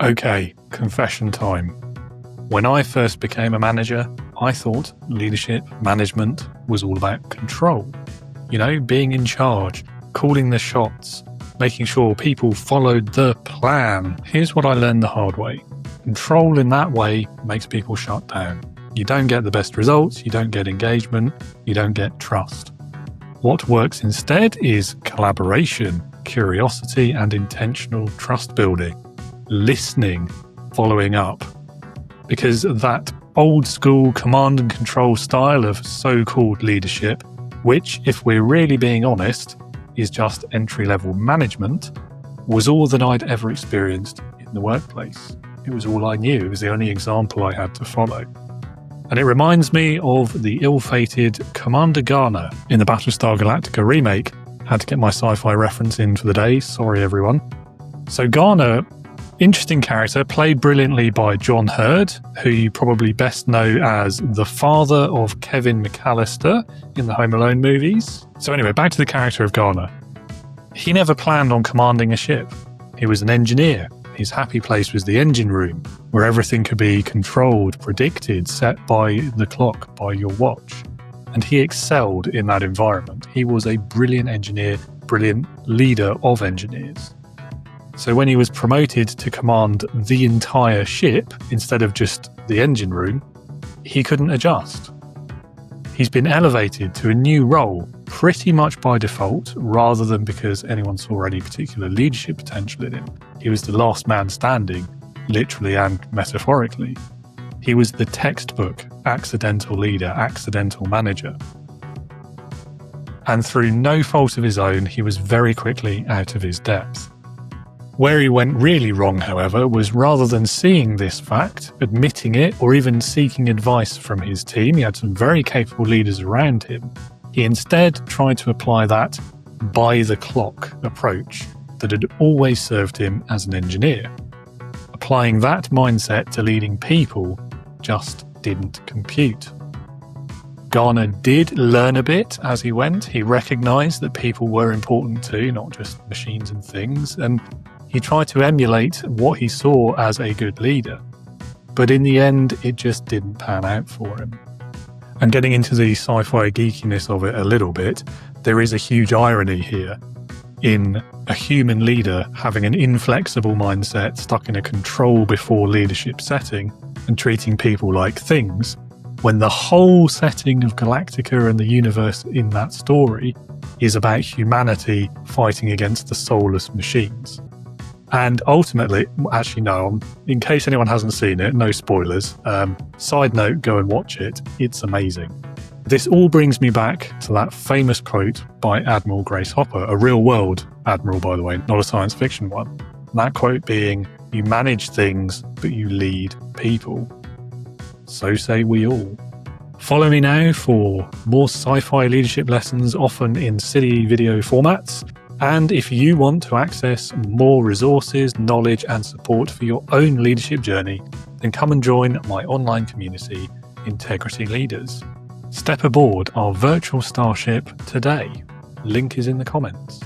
Okay, confession time. When I first became a manager, I thought leadership management was all about control. You know, being in charge, calling the shots, making sure people followed the plan. Here's what I learned the hard way. Control in that way makes people shut down. You don't get the best results, you don't get engagement, you don't get trust. What works instead is collaboration, curiosity, and intentional trust building. Listening, following up. Because that old school command and control style of so-called leadership, which, if we're really being honest, is just entry-level management, was all that I'd ever experienced in the workplace. It was all I knew. It was the only example I had to follow. And it reminds me of the ill-fated Commander Garner in the Battlestar Galactica remake. Had to get my sci-fi reference in for the day. Sorry, everyone. So Garner, interesting character, played brilliantly by John Hurd, who you probably best know as the father of Kevin McAllister in the Home Alone movies. So anyway, back to the character of Garner. He never planned on commanding a ship. He was an engineer. His happy place was the engine room, where everything could be controlled, predicted, set by the clock, by your watch. And he excelled in that environment. He was a brilliant engineer, brilliant leader of engineers. So when he was promoted to command the entire ship instead of just the engine room, he couldn't adjust. He's been elevated to a new role pretty much by default, rather than because anyone saw any particular leadership potential in him. He was the last man standing, literally and metaphorically. He was the textbook accidental leader, accidental manager. And through no fault of his own, he was very quickly out of his depth. Where he went really wrong, however, was rather than seeing this fact, admitting it, or even seeking advice from his team — he had some very capable leaders around him — he instead tried to apply that by-the-clock approach that had always served him as an engineer. Applying that mindset to leading people just didn't compute. Garner did learn a bit as he went. He recognised that people were important too, not just machines and things, and he tried to emulate what he saw as a good leader. But in the end, it just didn't pan out for him. And getting into the sci-fi geekiness of it a little bit, there is a huge irony here in a human leader having an inflexible mindset, stuck in a control before leadership setting, and treating people like things, when the whole setting of Galactica and the universe in that story is about humanity fighting against the soulless machines. And ultimately, actually no, in case anyone hasn't seen it, no spoilers, side note, go and watch it, it's amazing. This all brings me back to that famous quote by Admiral Grace Hopper, a real world admiral, by the way, not a science fiction one. And that quote being, "You manage things, but you lead people." So say we all. Follow me now for more sci-fi leadership lessons, often in silly video formats. And if you want to access more resources, knowledge, and support for your own leadership journey, then come and join my online community, Integrity Leaders. Step aboard our virtual starship today. Link is in the comments.